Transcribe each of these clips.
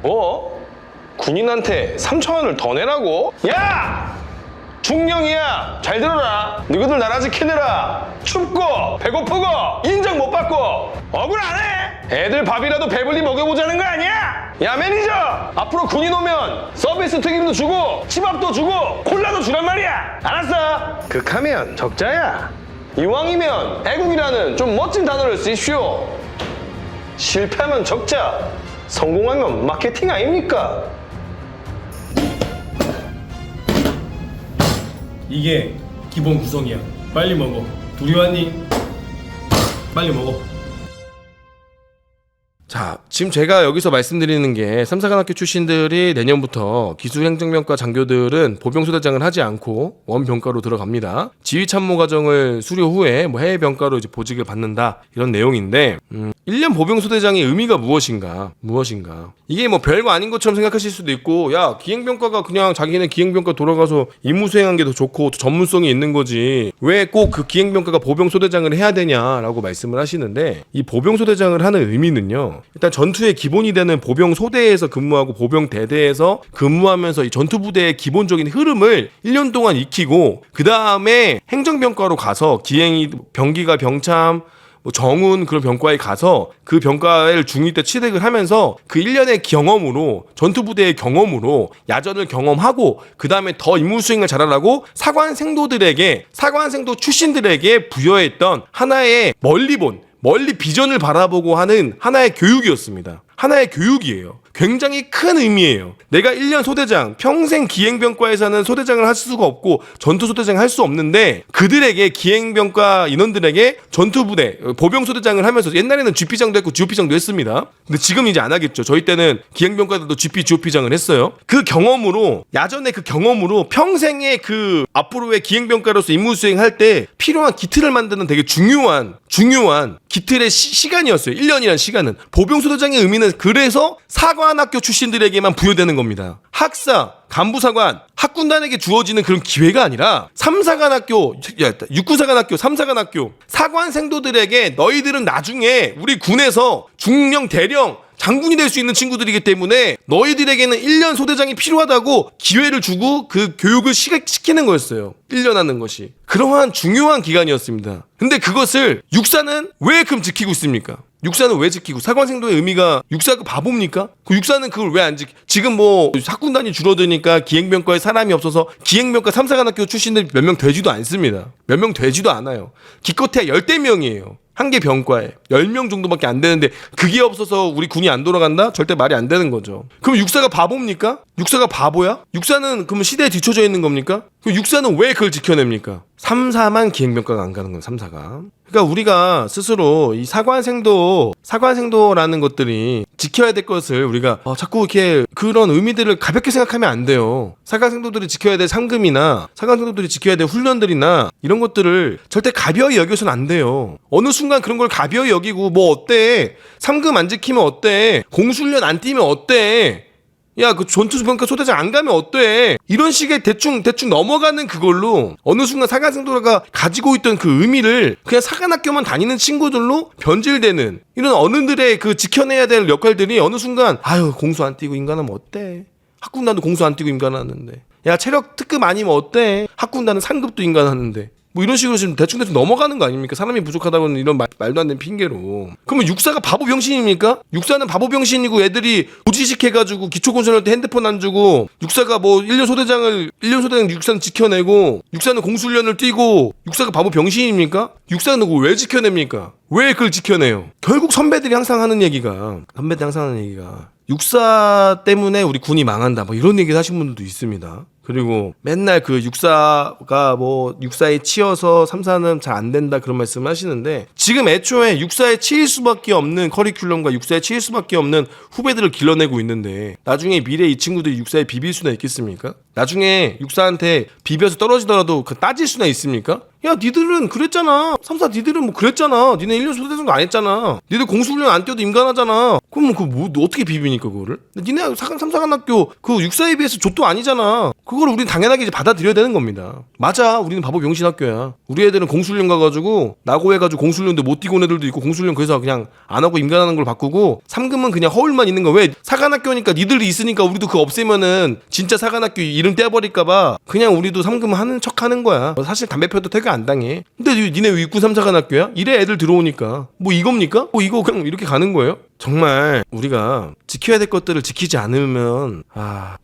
뭐? 군인한테 3,000원을 더 내라고? 야! 중령이야! 잘 들어라! 너희들 나라 지키느라 춥고 배고프고 인정 못 받고 억울 안 해! 애들 밥이라도 배불리 먹여보자는 거 아니야? 야 매니저! 앞으로 군인 오면 서비스 튀김도 주고 치밥도 주고 콜라도 주란 말이야! 알았어? 극하면 적자야. 이왕이면 애국이라는 좀 멋진 단어를 쓰십시오. 실패하면 적자, 성공하면 마케팅 아닙니까? 이게 기본 구성이야. 빨리 먹어. 둘이 왔니? 빨리 먹어. 자, 지금 제가 여기서 말씀드리는 게 삼사관학교 출신들이 내년부터 기술행정병과 장교들은 보병소대장을 하지 않고 원병과로 들어갑니다. 지휘참모과정을 수료 후에 해외병과로 이제 보직을 받는다, 이런 내용인데 1년 보병소대장의 의미가 무엇인가? 이게 뭐 별거 아닌 것처럼 생각하실 수도 있고, 야, 기행병과가 그냥 자기네 기행병과 돌아가서 임무 수행한 게 더 좋고 더 전문성이 있는 거지, 왜 꼭 그 기행병과가 보병소대장을 해야 되냐라고 말씀을 하시는데, 이 보병소대장을 하는 의미는요, 일단 전투의 기본이 되는 보병소대에서 근무하고 보병대대에서 근무하면서 이 전투부대의 기본적인 흐름을 1년 동안 익히고, 그 다음에 행정병과로 가서 기행이 병기가 병참 정운 그런 병과에 가서 그 병과를 중2 때 취득을 하면서 그 1년의 경험으로, 전투부대의 경험으로 야전을 경험하고 그 다음에 더 임무 수행을 잘하라고 사관생도 출신들에게 부여했던 하나의 멀리 비전을 바라보고 하는 하나의 교육이었습니다. 하나의 교육이에요. 굉장히 큰 의미예요. 내가 1년 소대장, 평생 기행병과에서는 소대장을 할 수가 없고 전투소대장을 할 수 없는데, 그들에게, 기행병과 인원들에게 전투부대, 보병소대장을 하면서, 옛날에는 GP장도 했고 GOP장도 했습니다. 근데 지금 이제 안 하겠죠. 저희 때는 기행병과들도 GP, GOP장을 했어요. 그 경험으로, 야전의 그 경험으로 평생의 그 앞으로의 기행병과로서 임무 수행할 때 필요한 기틀을 만드는 되게 중요한 기틀의 시간이었어요. 1년이라는 시간은. 보병소대장의 의미는 그래서 사관학교 출신들에게만 부여되는 겁니다. 학사, 간부사관, 학군단에게 주어지는 그런 기회가 아니라 3사관학교, 육군사관학교, 3사관학교 사관생도들에게, 너희들은 나중에 우리 군에서 중령, 대령, 장군이 될 수 있는 친구들이기 때문에 너희들에게는 1년 소대장이 필요하다고 기회를 주고 그 교육을 시키는 거였어요. 1년 하는 것이. 그러한 중요한 기간이었습니다. 근데 그것을 육사는 왜 그럼 지키고 있습니까? 육사는 왜 지키고, 사관생도의 의미가, 육사가 바보입니까? 그 육사는 그걸 왜 안 지금 뭐 학군단이 줄어드니까 기행병과에 사람이 없어서 기행병과 3사관학교 출신들이 몇 명 되지도 않습니다. 몇 명 되지도 않아요. 기껏해야 10대 명이에요. 한 개 병과에 10명 정도밖에 안 되는데, 그게 없어서 우리 군이 안 돌아간다? 절대 말이 안 되는 거죠. 그럼 육사가 바보입니까? 육사가 바보야? 육사는 그러면 시대에 뒤처져 있는 겁니까? 그럼 육사는 왜 그걸 지켜냅니까? 3사만 기행병과가 안 가는 거예요. 3사가. 그러니까 우리가 스스로 이 사관생도라는 것들이 지켜야 될 것을 우리가 자꾸 이렇게 그런 의미들을 가볍게 생각하면 안 돼요. 사관생도들이 지켜야 될 상금이나 사관생도들이 지켜야 될 훈련들이나 이런 것들을 절대 가벼이 여겨서는 안 돼요. 어느 순간 그런 걸 가벼이 여기고, 뭐 어때? 상금 안 지키면 어때? 공수훈련 안 뛰면 어때? 야, 그 전투병과 소대장 안 가면 어때? 이런 식의 대충 넘어가는 그걸로 어느 순간 사관생도가 가지고 있던 그 의미를 그냥 사관학교만 다니는 친구들로 변질되는, 이런 어른들의 그 지켜내야 될 역할들이 어느 순간, 아유, 공수 안 뛰고 인간하면 어때? 학군단도 공수 안 뛰고 인간하는데. 야, 체력 특급 아니면 어때? 학군단은 상급도 인간하는데. 뭐 이런 식으로 지금 대충 넘어가는 거 아닙니까? 사람이 부족하다고는 이런 말도 안 되는 핑계로. 그러면 육사가 바보 병신입니까? 육사는 바보 병신이고, 애들이 고지식 해가지고 기초군수할 때 핸드폰 안 주고, 육사가 뭐 1년 소대장 육사는 지켜내고, 육사는 공수훈련을 뛰고, 육사가 바보 병신입니까? 육사는 그걸 왜 지켜냅니까? 왜 그걸 지켜내요? 결국 선배들이 항상 하는 얘기가, 육사 때문에 우리 군이 망한다, 뭐 이런 얘기 하신 분들도 있습니다. 그리고 맨날 그 육사가 뭐 육사에 치여서 3사는 잘 안 된다, 그런 말씀을 하시는데, 지금 애초에 육사에 치일 수밖에 없는 커리큘럼과 육사에 치일 수밖에 없는 후배들을 길러내고 있는데, 나중에 미래 이 친구들이 육사에 비빌 수나 있겠습니까? 나중에 육사한테 비벼서 떨어지더라도 그 따질 수나 있습니까? 야, 니들은 그랬잖아. 3사 니들은 뭐 그랬잖아. 니네 1년 소대장도 안 했잖아. 니들 공수훈련 안 뛰어도 인간하잖아. 그럼 뭐 어떻게 비비니까 그거를? 니네 3사관학교 그 육사에 비해서 족도 아니잖아. 그거 그걸 우리는 당연하게 이제 받아들여야 되는 겁니다. 맞아, 우리는 바보 병신 학교야. 우리 애들은 공수훈련 가가지고 나고해가지고 공수훈련도 못 뛰고 온 애들도 있고 공수훈련 그래서 그냥 안 하고 임관하는 걸 바꾸고 3금은 그냥 허울만 있는 거. 왜 사관학교니까 니들이 있으니까 우리도 그거 없애면은 진짜 사관학교 이름 떼버릴까봐 그냥 우리도 3금 하는 척 하는 거야. 사실 담배 펴도 태교 안 당해. 근데 니네 왜 육군 3사관학교야? 이래 애들 들어오니까 뭐 이겁니까? 뭐 이거 그냥 이렇게 가는 거예요? 정말 우리가 지켜야 될 것들을 지키지 않으면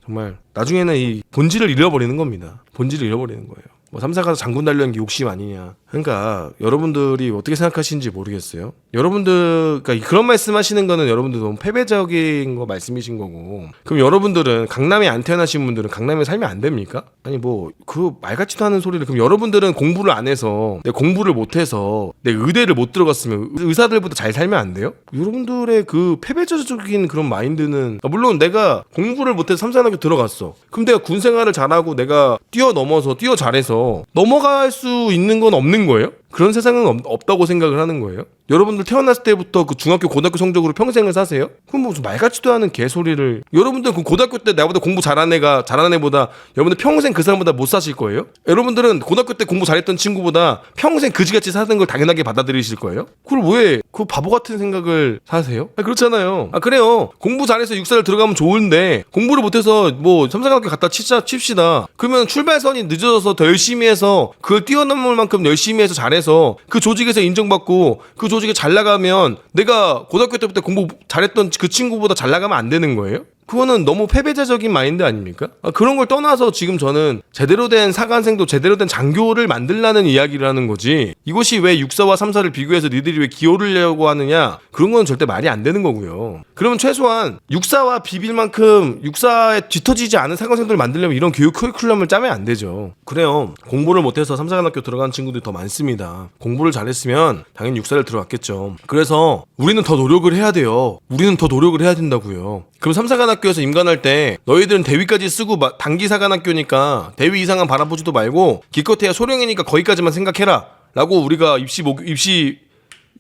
정말 나중에는 이 본질을 잃어버리는 겁니다. 본질을 잃어버리는 거예요. 뭐 3사가 장군 달려는 게 욕심 아니냐. 그러니까 여러분들이 어떻게 생각하시는지 모르겠어요. 여러분들 그러니까 그런 말씀하시는 거는 여러분들 너무 패배적인 거 말씀이신 거고. 그럼 여러분들은 강남에 안 태어나신 분들은 강남에 살면 안 됩니까? 아니 뭐 그 말 같지도 않은 소리를. 그럼 여러분들은 공부를 안 해서 내 공부를 못 해서 내 의대를 못 들어갔으면 의사들보다 잘 살면 안 돼요? 여러분들의 그 패배적인 그런 마인드는 물론 내가 공부를 못해서 삼사관학교 들어갔어. 그럼 내가 군 생활을 잘하고 내가 뛰어넘어서 뛰어 잘해서 넘어갈 수 있는 건 없는 거예요? 그런 세상은 없다고 생각을 하는 거예요? 여러분들 태어났을 때부터 그 중학교 고등학교 성적으로 평생을 사세요? 그럼 무슨 말 같지도 않은 개소리를. 여러분들 그 고등학교 때 나보다 공부 잘하는 애보다 여러분들 평생 그 사람보다 못 사실 거예요? 여러분들은 고등학교 때 공부 잘했던 친구보다 평생 그지같이 사는 걸 당연하게 받아들이실 거예요? 그걸 왜 그 바보 같은 생각을 사세요? 그렇잖아요. 그래요. 공부 잘해서 육사를 들어가면 좋은데 공부를 못해서 뭐 삼사관학교 갔다 칩시다. 그러면 출발선이 늦어져서 더 열심히 해서 그걸 뛰어넘을 만큼 열심히 해서 잘해서 그 조직에서 인정받고 그 조직에 잘 나가면 내가 고등학교 때부터 공부 잘했던 그 친구보다 잘 나가면 안 되는 거예요? 그거는 너무 패배자적인 마인드 아닙니까? 그런 걸 떠나서 지금 저는 제대로 된 사관생도 제대로 된 장교를 만들라는 이야기를 하는 거지, 이것이 왜 육사와 삼사를 비교해서 니들이 왜 기호를 하느냐, 그런 건 절대 말이 안 되는 거고요. 그러면 최소한 육사와 비빌 만큼 육사에 뒤터지지 않은 사관생도를 만들려면 이런 교육 커리큘럼을 짜면 안 되죠. 그래요. 공부를 못해서 삼사관학교 들어간 친구들이 더 많습니다. 공부를 잘했으면 당연히 육사를 들어갔겠죠. 그래서 우리는 더 노력을 해야 돼요. 우리는 더 노력을 해야 된다고요. 그럼 삼사관학교에서 임관할 때 너희들은 대위까지 쓰고 단기 사관학교니까 대위 이상은 바라보지도 말고 기껏해야 소령이니까 거기까지만 생각해라 라고 우리가 입시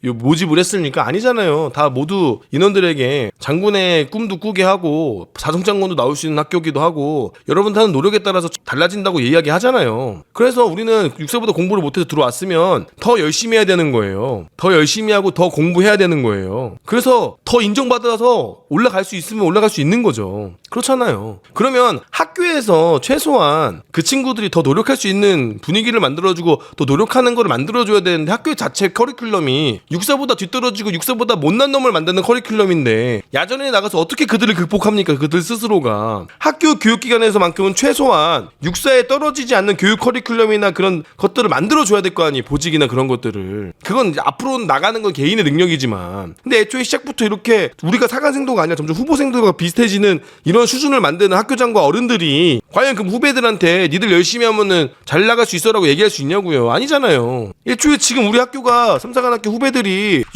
모집을 했습니까? 아니잖아요. 다 모두 인원들에게 장군의 꿈도 꾸게 하고 사성장군도 나올 수 있는 학교기도 하고 여러분들 하는 노력에 따라서 달라진다고 이야기하잖아요. 그래서 우리는 육사보다 공부를 못해서 들어왔으면 더 열심히 해야 되는 거예요. 더 열심히 하고 더 공부해야 되는 거예요. 그래서 더 인정받아서 올라갈 수 있으면 올라갈 수 있는 거죠. 그렇잖아요. 그러면 학교에서 최소한 그 친구들이 더 노력할 수 있는 분위기를 만들어주고 더 노력하는 거를 만들어줘야 되는데 학교 자체 커리큘럼이 육사보다 뒤떨어지고 육사보다 못난 놈을 만드는 커리큘럼인데 야전에 나가서 어떻게 그들을 극복합니까? 그들 스스로가. 학교 교육기관에서만큼은 최소한 육사에 떨어지지 않는 교육 커리큘럼이나 그런 것들을 만들어줘야 될 거 아니에요. 보직이나 그런 것들을. 그건 이제 앞으로 나가는 건 개인의 능력이지만, 근데 애초에 시작부터 이렇게 우리가 사관생도가 아니라 점점 후보생도가 비슷해지는 이런 수준을 만드는 학교장과 어른들이 과연 그 후배들한테 니들 열심히 하면은 잘 나갈 수 있어라고 얘기할 수 있냐고요. 아니잖아요. 애초에 지금 우리 학교가 삼사관학교 후배들이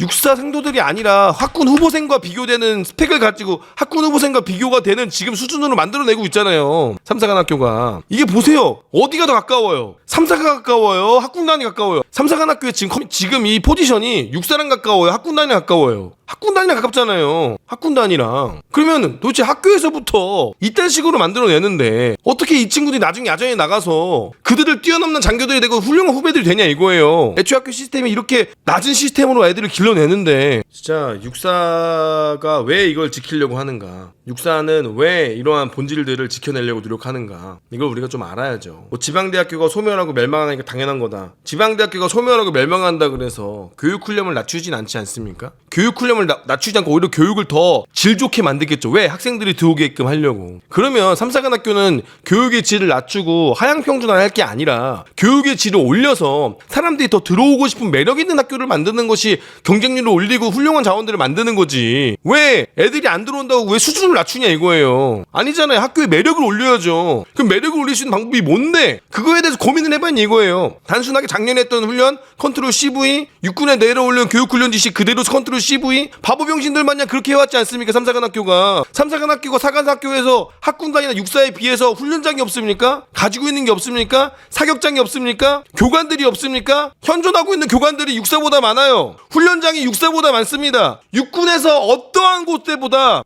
육사 생도들이 아니라 학군 후보생과 비교되는 스펙을 가지고 학군 후보생과 비교가 되는 지금 수준으로 만들어내고 있잖아요. 삼사관학교가. 이게 보세요. 어디가 더 가까워요? 삼사가 가까워요? 학군단이 가까워요? 삼사관학교의 지금 이 포지션이 육사랑 가까워요? 학군단이 가까워요? 학군단이랑 가깝잖아요. 학군단이랑. 그러면 도대체 학교에서부터 이딴 식으로 만들어내는데 어떻게 이 친구들이 나중에 야전에 나가서 그들을 뛰어넘는 장교들이 되고 훌륭한 후배들이 되냐 이거예요. 애초에 학교 시스템이 이렇게 낮은 시스템으로 애들을 길러내는데 진짜 육사가 왜 이걸 지키려고 하는가, 육사는 왜 이러한 본질들을 지켜내려고 노력하는가, 이걸 우리가 좀 알아야죠. 뭐 지방대학교가 소멸하고 멸망하니까 당연한 거다. 지방대학교가 소멸하고 멸망한다 그래서 교육훈련을 낮추진 않지 않습니까? 교육훈련을 낮추지 않고 오히려 교육을 더 질 좋게 만들겠죠. 왜? 학생들이 들어오게끔 하려고. 그러면 삼사관학교는 교육의 질을 낮추고 하향평준화할 게 아니라 교육의 질을 올려서 사람들이 더 들어오고 싶은 매력 있는 학교를 만드는 것이 경쟁률을 올리고 훌륭한 자원들을 만드는 거지. 왜 애들이 안 들어온다고 왜 수준을 낮추냐 이거예요. 아니잖아요. 학교의 매력을 올려야죠. 그럼 매력을 올릴 수 있는 방법이 뭔데? 그거에 대해서 고민을 해봐야 이거예요. 단순하게 작년에 했던 훈련 컨트롤 CV, 육군에 내려올린 교육훈련 지시 그대로 컨트롤 CV, 바보병신들 마냥 그렇게 해왔지 않습니까? 삼사관학교가 사관학교에서 학군단이나 육사에 비해서 훈련장이 없습니까? 가지고 있는 게 없습니까? 사격장이 없습니까? 교관들이 없습니까? 현존하고 있는 교관들이 육사보다 많아요. 훈련장이 육사보다 많습니다. 육군에서 어떠한 곳보다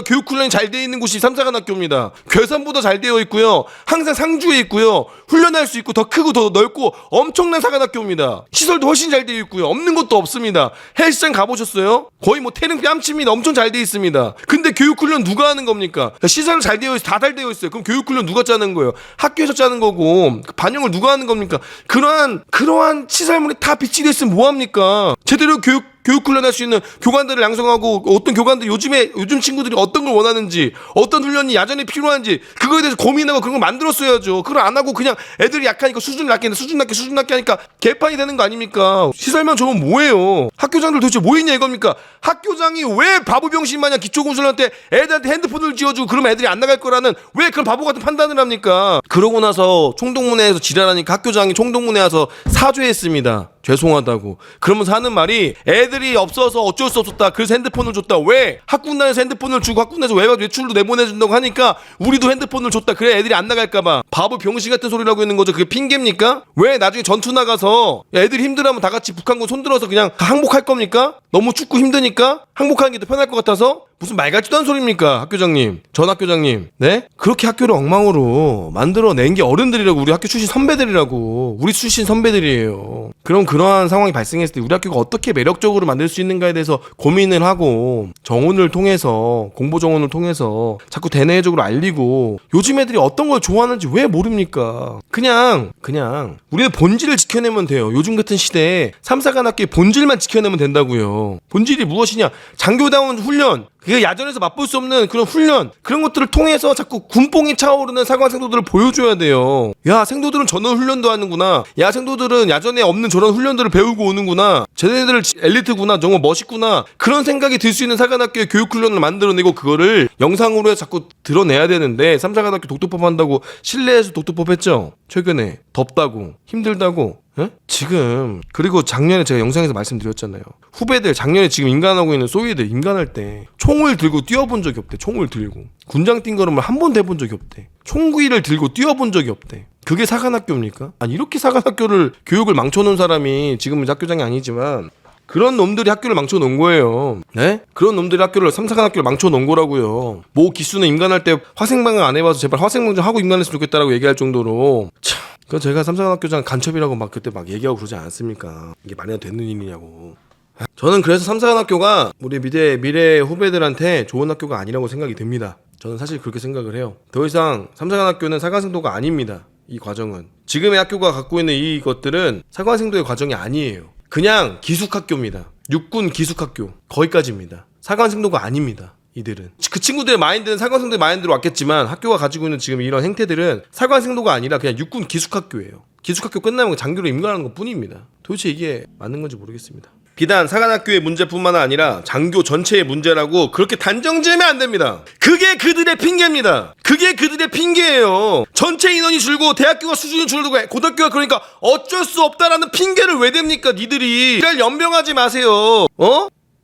교육 훈련이 잘 되어 있는 곳이 삼사관학교입니다. 괴산보다 잘 되어 있고요. 항상 상주에 있고요. 훈련할 수 있고 더 크고 더 넓고 엄청난 사관학교입니다. 시설도 훨씬 잘 되어 있고요. 없는 것도 없습니다. 헬스장 가보셨어요? 거의 뭐 태릉 뺨칩니다. 엄청 잘 되어 있습니다. 근데 교육 훈련 누가 하는 겁니까? 시설 잘 되어 있어, 다 잘 되어 있어요. 그럼 교육 훈련 누가 짜는 거예요? 학교에서 짜는 거고 반영을 누가 하는 겁니까? 그러한 시설물이 다 비치되어 있으면 뭐 합니까? 제대로 교육 훈련 할 수 있는 교관들을 양성하고 어떤 교관들 요즘 친구들이 어떤 걸 원하는지 어떤 훈련이 야전에 필요한지 그거에 대해서 고민하고 그런 걸 만들었어야죠. 그걸 안 하고 그냥 애들이 약하니까 수준 낮게 하니까 개판이 되는 거 아닙니까? 시설만 좋으면 뭐예요? 학교장들 도대체 뭐 있냐 이겁니까? 학교장이 왜 바보병신 마냥 기초군수한테 애들한테 핸드폰을 쥐어주고 그러면 애들이 안 나갈 거라는 왜 그런 바보 같은 판단을 합니까? 그러고 나서 총동문회에서 지랄하니까 학교장이 총동문회 와서 사죄했습니다. 죄송하다고. 그러면서 하는 말이 애들이 없어서 어쩔 수 없었다. 그래서 핸드폰을 줬다. 왜? 학군단에서 핸드폰을 주고 학군단에서 외출도 내보내준다고 하니까 우리도 핸드폰을 줬다. 그래 애들이 안 나갈까봐. 바보 병신 같은 소리라고 있는 거죠. 그게 핑계입니까? 왜 나중에 전투 나가서 애들이 힘들어하면 다 같이 북한군 손들어서 그냥 다 항복할 겁니까? 너무 춥고 힘드니까 항복하는 게 더 편할 것 같아서? 무슨 말 같지도 않은 소리입니까? 학교장님, 전 학교장님, 네? 그렇게 학교를 엉망으로 만들어낸 게 어른들이라고. 우리 학교 출신 선배들이라고. 우리 출신 선배들이에요. 그럼 그러한 상황이 발생했을 때 우리 학교가 어떻게 매력적으로 만들 수 있는가에 대해서 고민을 하고 정원을 통해서 공보 정원을 통해서 자꾸 대내적으로 알리고 요즘 애들이 어떤 걸 좋아하는지 왜 모릅니까? 그냥 우리의 본질을 지켜내면 돼요. 요즘 같은 시대에 삼사관학교의 본질만 지켜내면 된다고요. 본질이 무엇이냐? 장교다운 훈련, 그게 야전에서 맛볼 수 없는 그런 훈련, 그런 것들을 통해서 자꾸 군뽕이 차오르는 사관 생도들을 보여줘야 돼요. 야, 생도들은 저런 훈련도 하는구나. 야, 생도들은 야전에 없는 저런 훈련들을 배우고 오는구나. 쟤네들 엘리트구나. 정말 멋있구나. 그런 생각이 들 수 있는 사관학교의 교육 훈련을 만들어내고 그거를 영상으로 해서 자꾸 드러내야 되는데, 삼사관학교 독도법 한다고 실내에서 독도법 했죠. 최근에 덥다고 힘들다고. 에? 지금 그리고 작년에 제가 영상에서 말씀드렸잖아요. 후배들 작년에 지금 인간하고 있는 소위들 인간할 때 총을 들고 뛰어본 적이 없대. 총을 들고 군장 띵걸음을 한 번도 해본 적이 없대. 총구이를 들고 뛰어본 적이 없대. 그게 사관학교입니까? 아니 이렇게 사관학교를 교육을 망쳐놓은 사람이 지금은 학교장이 아니지만 그런 놈들이 학교를 망쳐놓은 거예요. 네? 그런 놈들이 학교를 삼사관학교를 망쳐놓은 거라고요. 뭐 기수는 임관할 때 화생방을 안 해봐서 제발 화생방 좀 하고 임관했으면 좋겠다라고 얘기할 정도로 참. 그 제가 삼사관학교장 간첩이라고 막 그때 막 얘기하고 그러지 않았습니까? 이게 말이나 되는 일이냐고. 저는 그래서 삼사관학교가 우리 미래 후배들한테 좋은 학교가 아니라고 생각이 듭니다. 저는 사실 그렇게 생각을 해요. 더 이상 삼사관학교는 사관생도가 아닙니다. 이 과정은 지금의 학교가 갖고 있는 이것들은 사관생도의 과정이 아니에요. 그냥 기숙학교입니다. 육군 기숙학교 거기까지입니다. 사관생도가 아닙니다. 이들은 그 친구들의 마인드는 사관생도의 마인드로 왔겠지만 학교가 가지고 있는 지금 이런 행태들은 사관생도가 아니라 그냥 육군 기숙학교예요. 기숙학교 끝나면 장교로 임관하는 것 뿐입니다. 도대체 이게 맞는 건지 모르겠습니다. 비단 사관학교의 문제뿐만 아니라 장교 전체의 문제라고 그렇게 단정 지으면 안 됩니다. 그게 그들의 핑계입니다. 그게 그들의 핑계예요. 전체 인원이 줄고 대학교가 수준이 줄고 고등학교가 그러니까 어쩔 수 없다라는 핑계를 왜 댑니까? 니들이 지랄 연병하지 마세요.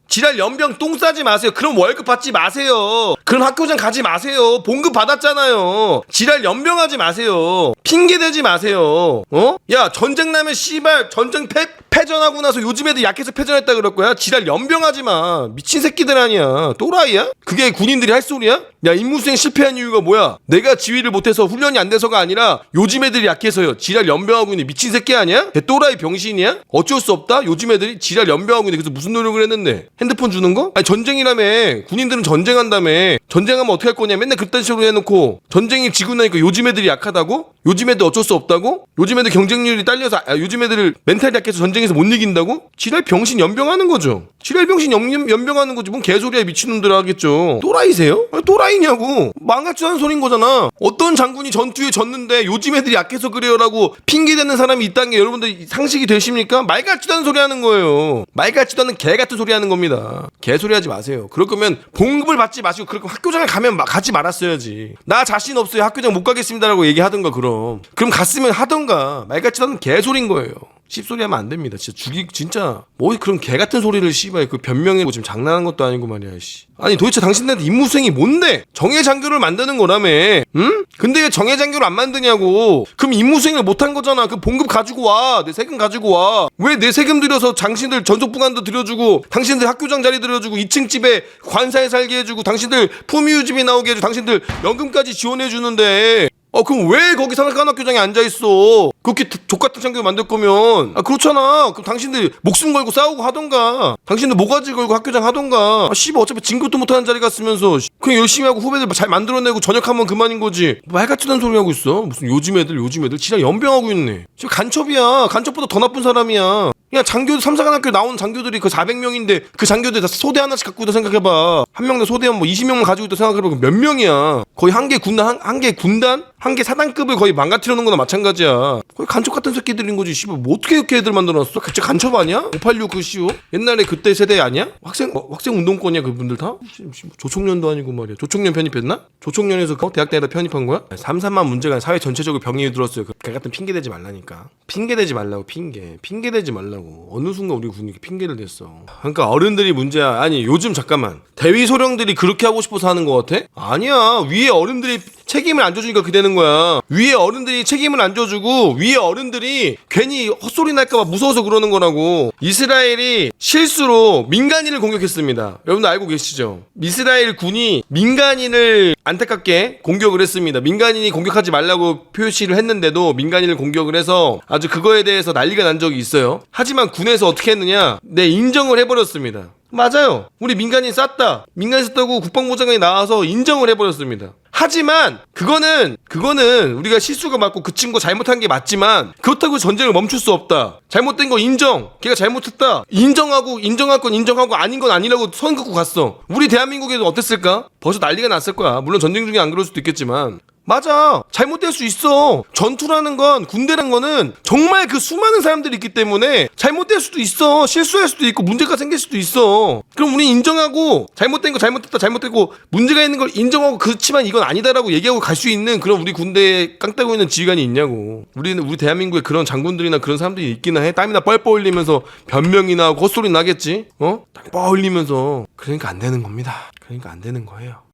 지랄 연병 똥 싸지 마세요. 그럼 월급 받지 마세요. 그럼 학교장 가지 마세요. 봉급 받았잖아요. 지랄 연병하지 마세요. 핑계 대지 마세요. 야, 전쟁 나면 씨발 전쟁 패전하고 나서 요즘 애들 약해서 패전했다 그럴 거야? 지랄 연병하지 마. 미친 새끼들 아니야. 또라이야? 그게 군인들이 할 소리야? 야, 임무수행 실패한 이유가 뭐야? 내가 지휘를 못해서 훈련이 안 돼서가 아니라 요즘 애들이 약해서요. 지랄 연병하고 있는 미친 새끼 아니야? 또라이 병신이야? 어쩔 수 없다? 요즘 애들이 지랄 연병하고 있는데 그래서 무슨 노력을 했는데? 핸드폰 주는 거? 아니 전쟁이라며. 군인들은 전쟁한다며. 전쟁하면 어떻게 할 거냐? 맨날 그딴 식으로 해놓고 전쟁이 지고 나니까 요즘 애들이 약하다고? 요즘 애들 어쩔 수 없다고? 요즘 애들 경쟁률이 딸려서 요즘 애들 멘탈이 약해서 전쟁에서 못 이긴다고? 지랄 병신 연병하는 거죠. 지랄 병신 연병하는 거지. 뭔 개소리야 미친놈들 하겠죠. 또라이세요? 아니, 또라이냐고. 망같지 않은 소린 거잖아. 어떤 장군이 전투에 졌는데 요즘 애들이 약해서 그래요라고 핑계대는 사람이 있다는 게 여러분들 상식이 되십니까? 말같지도 않은 소리 하는 거예요. 말같지도 않은 개같은 소리 하는 겁니다. 개소리 하지 마세요. 그럴 거면 봉급을 받지 마시고 그럴 거면 학교장을 가지 말았어야지. 나 자신 없어요. 학교장 못 가겠습니다라고 얘기하던가 그럼 갔으면 하던가. 말같지도 않은 개소리인 거예요. 씹소리 하면 안 됩니다. 진짜 뭐 그런 개 같은 소리를 씨발 그 변명이고 지금 장난하는 것도 아니고 말이야 씨. 아니 도대체 당신들한테 임무수행이 뭔데? 정예장교를 만드는 거라며. 응? 근데 왜 정예장교를 안 만드냐고. 그럼 임무수행을 못한 거잖아. 그 봉급 가지고 와. 내 세금 가지고 와. 왜 내 세금 들여서 당신들 전속부관도 들여주고 당신들 학교장 자리 들여주고 2층 집에 관사에 살게 해주고 당신들 품위유지비 나오게 해주고 당신들 연금까지 지원해주는데 그럼 왜 거기 산악관학교장에 앉아있어? 그렇게 족같은 장교 만들 거면 그렇잖아. 그럼 당신들 목숨 걸고 싸우고 하던가 당신들 모가지 걸고 학교장 하던가 씨발 어차피 진급도 못하는 자리 갔으면서 그냥 열심히 하고 후배들 잘 만들어내고 전역하면 그만인 거지. 말 같지도 않은 소리 하고 있어. 무슨 요즘 애들 진짜 연병하고 있네. 지금 간첩이야. 간첩보다 더 나쁜 사람이야. 그냥 장교도 삼사관학교 나오는 장교들이 그 400명인데 그 장교들 다 소대 하나씩 갖고 있다 생각해봐. 한 명당 소대면 뭐 20명만 가지고 있다 생각해봐. 몇 명이야. 거의 한 개 군단 한 개 사단급을 거의 망가뜨려 놓은 거나 마찬가지야. 거의 간첩 같은 새끼들인 거지. 씨발 뭐 어떻게 이렇게 애들 만들어놨어? 갑자기 간첩 아니야? 586 그 시오? 옛날에 그때 세대 아니야? 학생 운동권이야 그분들 다? 조총련도 아니고 말이야. 조총련 편입했나? 조총련에서 대학 다니다 편입한 거야? 3.3만 문제가 사회 전체적으로 병이 들었어요. 그 같은 핑계 대지 말라니까. 핑계 대지 말라고. 핑계 대지 말라고. 어느 순간 우리 군이 핑계를 댔어. 그러니까 어른들이 문제야. 아니 요즘 잠깐만 대위 소령들이 그렇게 하고 싶어서 하는 거 같아? 아니야. 위에 어른들이 책임을 안 져주니까 그게 되는 거야. 위에 어른들이 책임을 안 져주고 위에 어른들이 괜히 헛소리 날까봐 무서워서 그러는 거라고. 이스라엘이 실수로 민간인을 공격했습니다. 여러분들 알고 계시죠? 이스라엘 군이 민간인을 안타깝게 공격을 했습니다. 민간인이 공격하지 말라고 표시를 했는데도 민간인을 공격을 해서 아주 그거에 대해서 난리가 난 적이 있어요. 하지만 군에서 어떻게 했느냐? 네, 인정을 해버렸습니다. 맞아요. 우리 민간인 쌌다. 민간인 쌌다고 국방부 장관이 나와서 인정을 해버렸습니다. 하지만 그거는 우리가 실수가 맞고 그 친구가 잘못한 게 맞지만 그렇다고 전쟁을 멈출 수 없다. 잘못된 거 인정. 걔가 잘못했다. 인정할 건 인정하고 아닌 건 아니라고 선 긋고 갔어. 우리 대한민국에도 어땠을까? 벌써 난리가 났을 거야. 물론 전쟁 중에 안 그럴 수도 있겠지만 맞아. 잘못될 수 있어. 전투라는 건 군대라는 거는 정말 그 수많은 사람들이 있기 때문에 잘못될 수도 있어. 실수할 수도 있고 문제가 생길 수도 있어. 그럼 우리 인정하고 잘못된 거 잘못됐고 문제가 있는 걸 인정하고 그렇지만 이건 아니다라고 얘기하고 갈 수 있는 그런 우리 군대에 깡 따고 있는 지휘관이 있냐고. 우리 대한민국에 그런 장군들이나 그런 사람들이 있기나 해. 땀이나 뻘뻘 흘리면서 변명이나 하고 헛소리 나겠지. 땀 뻘 흘리면서. 그러니까 안 되는 겁니다. 그러니까 안 되는 거예요.